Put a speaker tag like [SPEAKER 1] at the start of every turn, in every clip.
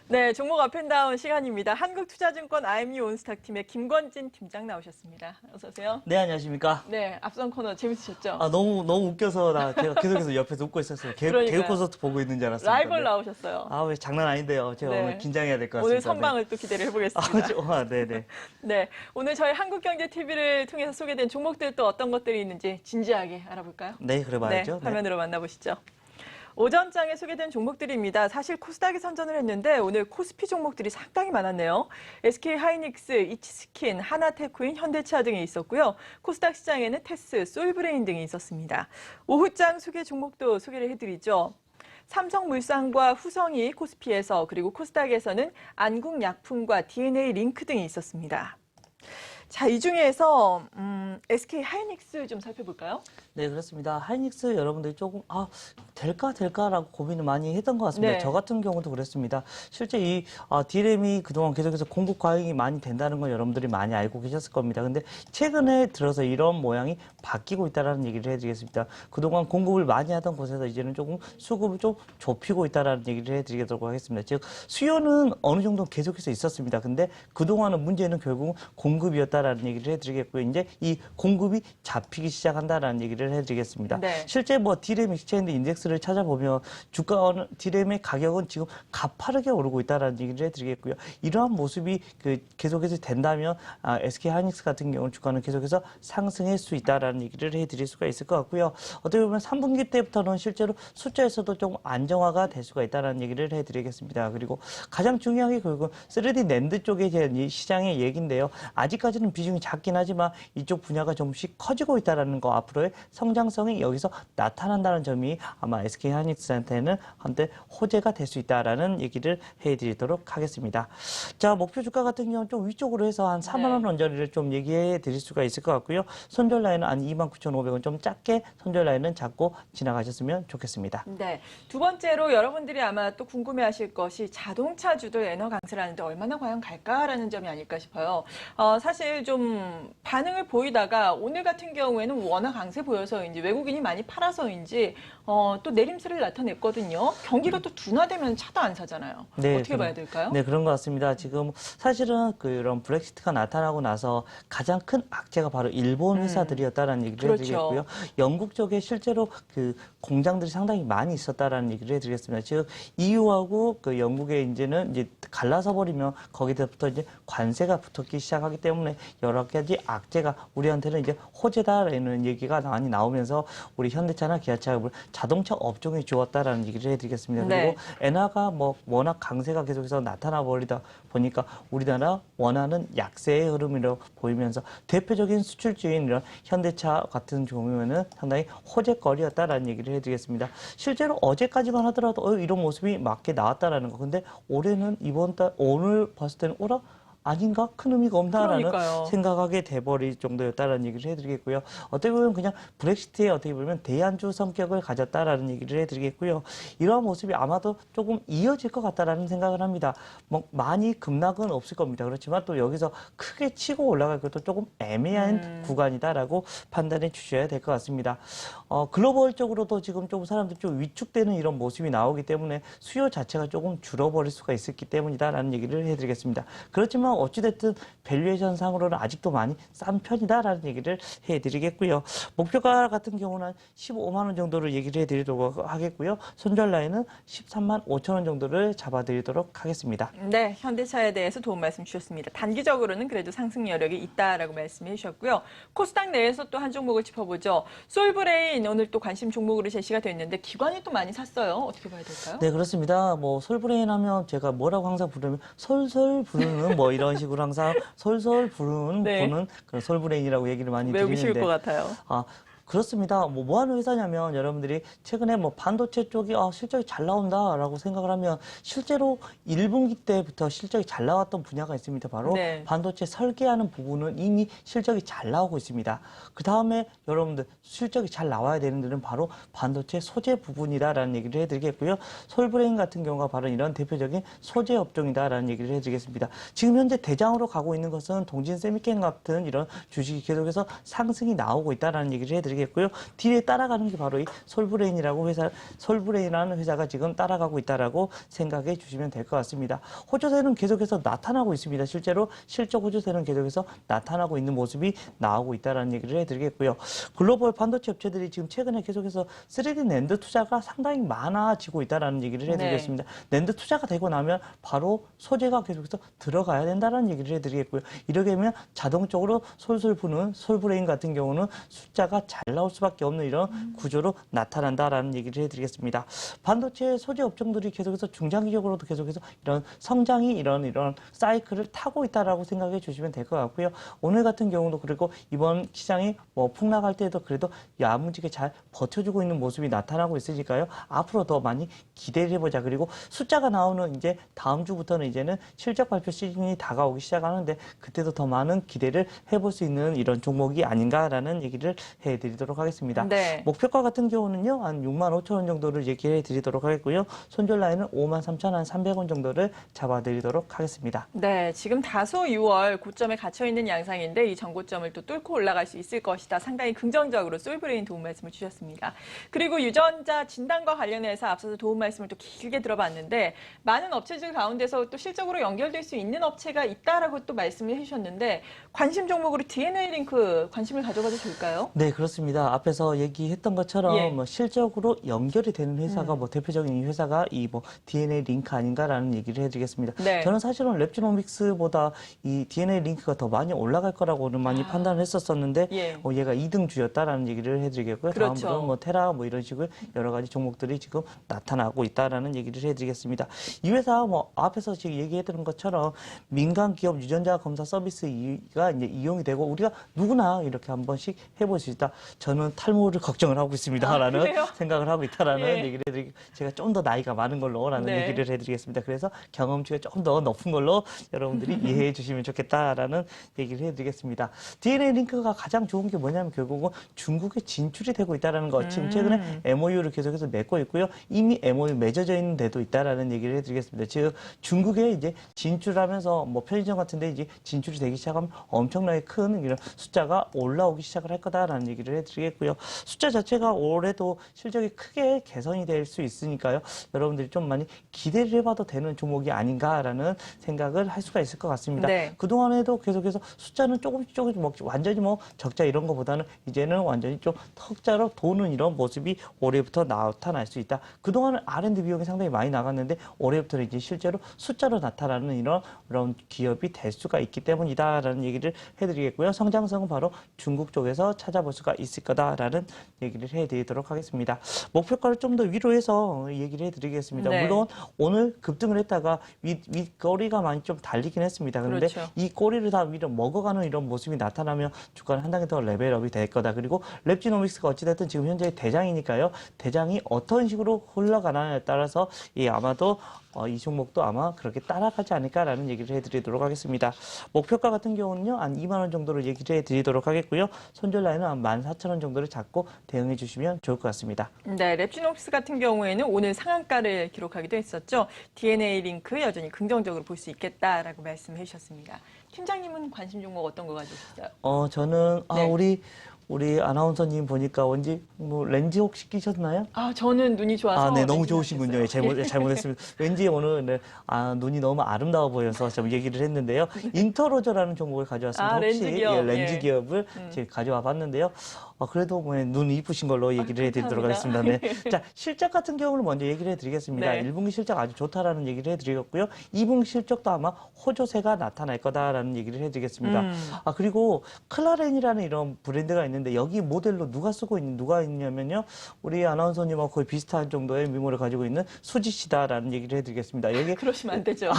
[SPEAKER 1] 네, 종목 업앤다운 시간입니다. 한국투자증권 IMU 온스탁팀의 김건진 팀장 나오셨습니다. 어서 오세요.
[SPEAKER 2] 네, 안녕하십니까.
[SPEAKER 1] 네, 앞선 코너 재밌으셨죠?
[SPEAKER 2] 너무 웃겨서 제가 계속해서 옆에서 웃고 있었어요. 개그 콘서트 보고 있는 줄 알았습니다.
[SPEAKER 1] 라이벌 나오셨어요.
[SPEAKER 2] 왜 장난 아닌데요. 제가
[SPEAKER 1] 네.
[SPEAKER 2] 오늘 긴장해야 될 것 같습니다.
[SPEAKER 1] 오늘 선방을 또 기대를 해보겠습니다.
[SPEAKER 2] 네네.
[SPEAKER 1] 네, 오늘 저희 한국경제TV를 통해서 소개된 종목들 또 어떤 것들이 있는지 진지하게 알아볼까요?
[SPEAKER 2] 네, 그래 봐야죠.
[SPEAKER 1] 네, 화면으로 만나보시죠. 오전장에 소개된 종목들입니다. 사실 코스닥이 선전을 했는데 오늘 코스피 종목들이 상당히 많았네요. SK하이닉스, 이치스킨, 하나테크인, 현대차 등이 있었고요. 코스닥 시장에는 테스, 솔브레인 등이 있었습니다. 오후장 소개 종목도 소개를 해드리죠. 삼성물산과 후성이 코스피에서 그리고 코스닥에서는 안국약품과 DNA-링크 등이 있었습니다. 자, 이 중에서 SK하이닉스 좀 살펴볼까요?
[SPEAKER 2] 네, 그렇습니다. 하이닉스 여러분들이 조금 될까라고 고민을 많이 했던 것 같습니다.
[SPEAKER 1] 네.
[SPEAKER 2] 저 같은 경우도 그랬습니다. 실제 이 D램이 그동안 계속해서 공급 과잉이 많이 된다는 건 여러분들이 많이 알고 계셨을 겁니다. 근데 최근에 들어서 이런 모양이 바뀌고 있다는 얘기를 해드리겠습니다. 그동안 공급을 많이 하던 곳에서 이제는 조금 수급을 좀 좁히고 있다는 얘기를 해드리도록 하겠습니다. 즉 수요는 어느 정도 계속해서 있었습니다. 근데 그동안은 문제는 결국 공급이었다라는 얘기를 해드리겠고요. 이제 이 공급이 잡히기 시작한다라는 얘기를 해드리겠습니다.
[SPEAKER 1] 네.
[SPEAKER 2] 실제 D램 익스체인지 인덱스를 찾아보면 D램의 가격은 지금 가파르게 오르고 있다는 얘기를 해드리겠고요. 이러한 모습이 계속해서 된다면 SK하이닉스 같은 경우는 주가는 계속해서 상승할 수 있다는 얘기를 해드릴 수가 있을 것 같고요. 어떻게 보면 3분기 때부터는 실제로 숫자에서도 좀 안정화가 될 수가 있다는 얘기를 해드리겠습니다. 그리고 가장 중요한 게 결국은 3D 낸드 쪽에 대한 이 시장의 얘기인데요. 아직까지는 비중이 작긴 하지만 이쪽 분야가 조금씩 커지고 있다는 거, 앞으로의 성장성이 여기서 나타난다는 점이 아마 SK하이닉스한테는 한때 호재가 될 수 있다라는 얘기를 해드리도록 하겠습니다. 자, 목표 주가 같은 경우는 좀 위쪽으로 해서 한 4만 원 언저리를 좀 얘기해 드릴 수가 있을 것 같고요. 손절 라인은 한 29,500원 좀 작게 손절 라인은 잡고 지나가셨으면 좋겠습니다.
[SPEAKER 1] 네, 두 번째로 여러분들이 아마 또 궁금해하실 것이 자동차 주도 엔화 강세를 하는데 얼마나 과연 갈까라는 점이 아닐까 싶어요. 사실 좀 반응을 보이다가 오늘 같은 경우에는 워낙 강세 보여서인지 외국인이 많이 팔아서인지 또 내림세를 나타냈거든요. 경기가 또 둔화되면 차도 안 사잖아요.
[SPEAKER 2] 네,
[SPEAKER 1] 어떻게 봐야 될까요?
[SPEAKER 2] 네, 그런 것 같습니다. 지금 사실은 그런 브렉시트가 나타나고 나서 가장 큰 악재가 바로 일본 회사들이었다라는 얘기를
[SPEAKER 1] 그렇죠.
[SPEAKER 2] 해드리겠고요. 영국 쪽에 실제로 공장들이 상당히 많이 있었다라는 얘기를 해드리겠습니다. 즉 EU하고 영국의 이제는 갈라서 버리면 거기서부터 이제 관세가 붙었기 시작하기 때문에 여러 가지 악재가 우리한테는 이제 호재다라는 얘기가 많이 나오면서 우리 현대차나 기아차 자동차 업종에 주었다라는 얘기를 해드리겠습니다.
[SPEAKER 1] 네.
[SPEAKER 2] 그리고 엔화가 워낙 강세가 계속해서 나타나 버리다 보니까 우리나라 원화는 약세의 흐름으로 보이면서 대표적인 수출주인 이런 현대차 같은 경우에는 상당히 호재거리였다라는 얘기를 해드리겠습니다. 실제로 어제까지만 하더라도 이런 모습이 맞게 나왔다라는 거. 근데 올해는 오늘 봤을 때는 아닌가? 큰 의미가 없나라는
[SPEAKER 1] 그러니까요.
[SPEAKER 2] 생각하게 돼버릴 정도였다라는 얘기를 해드리겠고요. 어떻게 보면 그냥 브렉시트에 어떻게 보면 대안주 성격을 가졌다라는 얘기를 해드리겠고요. 이러한 모습이 아마도 조금 이어질 것 같다라는 생각을 합니다. 많이 급락은 없을 겁니다. 그렇지만 또 여기서 크게 치고 올라갈 것도 조금 애매한 구간이다라고 판단해 주셔야 될 것 같습니다. 글로벌적으로도 지금 좀 사람들이 좀 위축되는 이런 모습이 나오기 때문에 수요 자체가 조금 줄어버릴 수가 있었기 때문이다라는 얘기를 해드리겠습니다. 그렇지만 어찌됐든 밸류에이션 상으로는 아직도 많이 싼 편이다라는 얘기를 해드리겠고요. 목표가 같은 경우는 15만 원 정도를 얘기를 해드리도록 하겠고요. 손절 라인은 13만 5천 원 정도를 잡아드리도록 하겠습니다.
[SPEAKER 1] 네, 현대차에 대해서 도움 말씀 주셨습니다. 단기적으로는 그래도 상승 여력이 있다라고 말씀해 주셨고요. 코스닥 내에서 또 한 종목을 짚어보죠. 솔브레인 오늘 또 관심 종목으로 제시가 됐는데 기관이 또 많이 샀어요. 어떻게 봐야 될까요?
[SPEAKER 2] 네, 그렇습니다. 솔브레인 하면 제가 뭐라고 항상 부르면 솔솔 부르는 이런 식으로 항상 솔솔 부르는
[SPEAKER 1] 네.
[SPEAKER 2] 보는 그런 솔브레인이라고 얘기를 많이
[SPEAKER 1] 매우
[SPEAKER 2] 드리는데
[SPEAKER 1] 쉬울 것 같아요.
[SPEAKER 2] 그렇습니다. 뭐 하는 회사냐면 여러분들이 최근에 반도체 쪽이 실적이 잘 나온다라고 생각을 하면 실제로 1분기 때부터 실적이 잘 나왔던 분야가 있습니다. 바로
[SPEAKER 1] 네.
[SPEAKER 2] 반도체 설계하는 부분은 이미 실적이 잘 나오고 있습니다. 그 다음에 여러분들 실적이 잘 나와야 되는 데는 바로 반도체 소재 부분이다라는 얘기를 해드리겠고요. 솔브레인 같은 경우가 바로 이런 대표적인 소재 업종이다라는 얘기를 해드리겠습니다. 지금 현재 대장으로 가고 있는 것은 동진 세미캠 같은 이런 주식이 계속해서 상승이 나오고 있다라는 얘기를 해드리겠습니다. 해드리겠고요. 뒤에 따라가는 게 바로 이 솔브레인이라는 회사가 지금 따라가고 있다라고 생각해 주시면 될 것 같습니다. 호조세는 계속해서 나타나고 있습니다. 실제로 실적 호조세는 계속해서 나타나고 있는 모습이 나오고 있다라는 얘기를 해드리겠고요. 글로벌 반도체 업체들이 지금 최근에 계속해서 3D 낸드 투자가 상당히 많아지고 있다라는 얘기를 해드리겠습니다. 낸드 투자가 되고 나면 바로 소재가 계속해서 들어가야 된다라는 얘기를 해드리겠고요. 이렇게 되면 자동적으로 솔솔 부는 솔브레인 같은 경우는 숫자가 잘 나올 수밖에 없는 이런 구조로 나타난다라는 얘기를 해드리겠습니다. 반도체 소재 업종들이 계속해서 중장기적으로도 계속해서 이런 성장이 이런 사이클을 타고 있다라고 생각해 주시면 될 것 같고요. 오늘 같은 경우도 그리고 이번 시장이 뭐 폭락할 때도 그래도 야무지게 잘 버텨주고 있는 모습이 나타나고 있으니까요. 앞으로 더 많이 기대를 해보자. 그리고 숫자가 나오는 이제 다음 주부터는 이제는 실적 발표 시즌이 다가오기 시작하는데 그때도 더 많은 기대를 해볼 수 있는 이런 종목이 아닌가라는 얘기를 해드리도록 하겠습니다.
[SPEAKER 1] 네.
[SPEAKER 2] 목표가 같은 경우는요, 한 6만 5천 원 정도를 얘기해 드리도록 하겠고요. 손절 라인은 5만 3,300원 정도를 잡아드리도록 하겠습니다.
[SPEAKER 1] 네, 지금 다소 6월 고점에 갇혀 있는 양상인데 이 전고점을 또 뚫고 올라갈 수 있을 것이다. 상당히 긍정적으로 솔브레인 도움 말씀을 주셨습니다. 그리고 유전자 진단과 관련해서 앞서서 도움 말씀을 또 길게 들어봤는데 많은 업체들 가운데서 또 실적으로 연결될 수 있는 업체가 있다라고 또 말씀을 해주셨는데 관심 종목으로 DNA 링크 관심을 가져가도 좋을까요?
[SPEAKER 2] 네, 그렇습니다. 앞에서 얘기했던 것처럼
[SPEAKER 1] 예.
[SPEAKER 2] 뭐 실적으로 연결이 되는 회사가 뭐 대표적인 이 회사가 이 뭐 DNA 링크 아닌가라는 얘기를 해드리겠습니다.
[SPEAKER 1] 네.
[SPEAKER 2] 저는 사실은 랩지노믹스보다 이 DNA 링크가 더 많이 올라갈 거라고는 많이 판단을 했었었는데
[SPEAKER 1] 예.
[SPEAKER 2] 얘가 2등 주였다라는 얘기를 해드리겠고요.
[SPEAKER 1] 그렇죠.
[SPEAKER 2] 다음으로 뭐 테라 뭐 이런 식으로 여러 가지 종목들이 지금 나타나고 있다라는 얘기를 해드리겠습니다. 이 회사 뭐 앞에서 지금 얘기해드린 것처럼 민간 기업 유전자 검사 서비스가 이제 이용이 되고 우리가 누구나 이렇게 한 번씩 해볼 수 있다. 저는 탈모를 걱정을 하고 있습니다라는
[SPEAKER 1] 그래요?
[SPEAKER 2] 생각을 하고 있다라는
[SPEAKER 1] 예.
[SPEAKER 2] 얘기를 해드리고 제가 좀 더 나이가 많은 걸로라는
[SPEAKER 1] 네.
[SPEAKER 2] 얘기를 해드리겠습니다. 그래서 경험치가 조금 더 높은 걸로 여러분들이 이해해 주시면 좋겠다라는 얘기를 해드리겠습니다. DNA 링크가 가장 좋은 게 뭐냐면 결국은 중국에 진출이 되고 있다는 것. 지금 최근에 MOU를 계속해서 맺고 있고요. 이미 MOU 맺어져 있는 데도 있다라는 얘기를 해드리겠습니다. 즉 중국에 이제 진출하면서 뭐 편의점 같은데 이제 진출이 되기 시작하면 엄청나게 큰 이런 숫자가 올라오기 시작을 할 거다라는 얘기를 해드리겠고요. 숫자 자체가 올해도 실적이 크게 개선이 될 수 있으니까요. 여러분들이 좀 많이 기대를 해봐도 되는 종목이 아닌가라는 생각을 할 수가 있을 것 같습니다.
[SPEAKER 1] 네.
[SPEAKER 2] 그동안에도 계속해서 숫자는 조금씩 뭐 완전히 뭐 적자 이런 거보다는 이제는 완전히 좀 턱자로 도는 이런 모습이 올해부터 나타날 수 있다. 그동안은 R&D 비용이 상당히 많이 나갔는데 올해부터는 이제 실제로 숫자로 나타나는 이런 기업이 될 수가 있기 때문이다라는 얘기를 해드리겠고요. 성장성은 바로 중국 쪽에서 찾아볼 수가 있을 거다라는 얘기를 해드리도록 하겠습니다. 목표가를 좀 더 위로 해서 얘기를 해드리겠습니다.
[SPEAKER 1] 네.
[SPEAKER 2] 물론 오늘 급등을 했다가 윗꼬리가 많이 좀 달리긴 했습니다. 그런데
[SPEAKER 1] 그렇죠.
[SPEAKER 2] 이 꼬리를 다 위로 먹어가는 이런 모습이 나타나면 주가는 한 단계 더 레벨업이 될 거다. 그리고 랩지노믹스가 어찌됐든 지금 현재 대장이니까요. 대장이 어떤 식으로 흘러가느냐에 따라서 아마도 이 종목도 아마 그렇게 따라가지 않을까라는 얘기를 해드리도록 하겠습니다. 목표가 같은 경우는요, 한 2만 원 정도로 얘기를 해드리도록 하겠고요. 손절 라인은 한 14,000원 정도를 잡고 대응해 주시면 좋을 것 같습니다.
[SPEAKER 1] 네, 랩지녹스 같은 경우에는 오늘 상한가를 기록하기도 했었죠. DNA 링크 여전히 긍정적으로 볼 수 있겠다라고 말씀해 주셨습니다. 팀장님은 관심 종목 어떤 거 가지고 있어요?
[SPEAKER 2] 저는
[SPEAKER 1] 네.
[SPEAKER 2] 우리 아나운서님 보니까 왠지 뭐 렌즈 혹시 끼셨나요?
[SPEAKER 1] 아, 저는 눈이 좋아서.
[SPEAKER 2] 네, 너무
[SPEAKER 1] 렌즈는
[SPEAKER 2] 좋으신군요.
[SPEAKER 1] 안 꼈어요.
[SPEAKER 2] 잘못했습니다. 왠지 오늘 눈이 너무 아름다워 보여서 좀 얘기를 했는데요. 인터로저라는 종목을 가져왔습니다. 혹시
[SPEAKER 1] 렌즈 기업.
[SPEAKER 2] 렌즈
[SPEAKER 1] 예.
[SPEAKER 2] 기업을 제가 가져와 봤는데요. 그래도 뭐 눈 이쁘신 걸로 얘기를 해드리도록
[SPEAKER 1] 감사합니다.
[SPEAKER 2] 하겠습니다. 네. 자, 실적 같은 경우는 먼저 얘기를 해드리겠습니다.
[SPEAKER 1] 네.
[SPEAKER 2] 1분기 실적 아주 좋다라는 얘기를 해드리겠고요. 2분기 실적도 아마 호조세가 나타날 거다라는 얘기를 해드리겠습니다. 그리고 클라렌이라는 이런 브랜드가 있는데 여기 모델로 누가 있냐면요. 우리 아나운서님하고 거의 비슷한 정도의 미모를 가지고 있는 수지 씨다라는 얘기를 해드리겠습니다. 여기
[SPEAKER 1] 그러시면 안 되죠.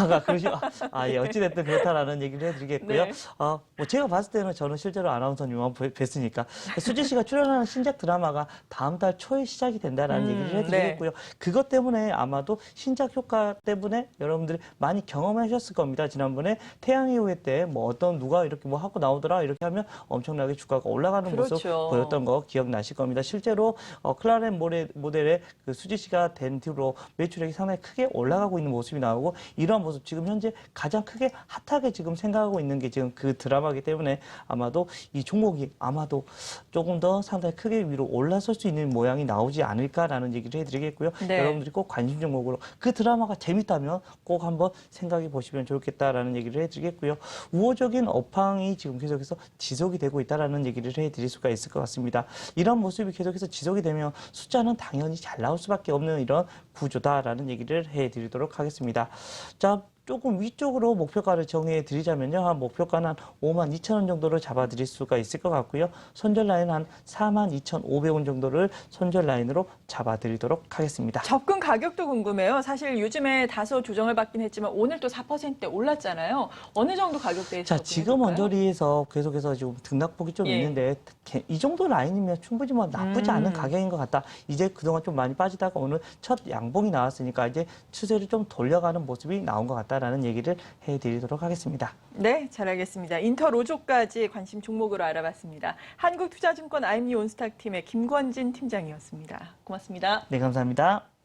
[SPEAKER 2] 예, 어찌됐든 그렇다라는 얘기를 해드리겠고요.
[SPEAKER 1] 네.
[SPEAKER 2] 뭐 제가 봤을 때는 저는 실제로 아나운서님만 뵀으니까 수지 씨가 출연하는 신작 드라마가 다음 달 초에 시작이 된다라는 얘기를 해드리겠고요. 그것 때문에 아마도 신작 효과 때문에 여러분들이 많이 경험하셨을 겁니다. 지난번에 태양의 후예 때 뭐 어떤 누가 이렇게 뭐 하고 나오더라 이렇게 하면 엄청나게 주가가 올라가는
[SPEAKER 1] 그렇죠.
[SPEAKER 2] 모습
[SPEAKER 1] 그렇죠.
[SPEAKER 2] 보였던 거 기억나실 겁니다. 실제로 클라렌 모델의 그 수지시가 된 뒤로 매출액이 상당히 크게 올라가고 있는 모습이 나오고 이러한 모습 지금 현재 가장 크게 핫하게 지금 생각하고 있는 게 지금 그 드라마이기 때문에 아마도 이 종목이 아마도 조금 더 상당히 크게 위로 올라설 수 있는 모양이 나오지 않을까라는 얘기를 해드리겠고요.
[SPEAKER 1] 네.
[SPEAKER 2] 여러분들이 꼭 관심 종목으로 그 드라마가 재밌다면 꼭 한번 생각해 보시면 좋겠다라는 얘기를 해드리겠고요. 우호적인 업황이 지금 계속해서 지속이 되고 있다라는 얘기를 해드릴 수가 있을 것 같습니다. 이런 모습이 계속해서 지속이 되면 숫자는 당연히 잘 나올 수밖에 없는 이런 구조다라는 얘기를 해드리도록 하겠습니다. 자, 조금 위쪽으로 목표가를 정해 드리자면요. 한 목표가는 한 52,000원 정도를 잡아 드릴 수가 있을 것 같고요. 손절 라인 한 42,500원 정도를 손절 라인으로 잡아 드리도록 하겠습니다.
[SPEAKER 1] 접근 가격도 궁금해요. 사실 요즘에 다소 조정을 받긴 했지만 오늘 또 4%대 올랐잖아요. 어느 정도 가격대에서
[SPEAKER 2] 자, 지금
[SPEAKER 1] 접근해볼까요?
[SPEAKER 2] 언저리에서 계속해서 지금 등락폭이 좀
[SPEAKER 1] 예.
[SPEAKER 2] 있는데 이 정도 라인이면 충분히 뭐 나쁘지 않은 가격인 것 같다. 이제 그동안 좀 많이 빠지다가 오늘 첫 양봉이 나왔으니까 이제 추세를 좀 돌려가는 모습이 나온 것 같다라는 얘기를 해드리도록 하겠습니다.
[SPEAKER 1] 네, 잘 알겠습니다. 인터로조까지 관심 종목으로 알아봤습니다. 한국투자증권 IMU 온스탁팀의 김권진 팀장이었습니다. 고맙습니다.
[SPEAKER 2] 네, 감사합니다.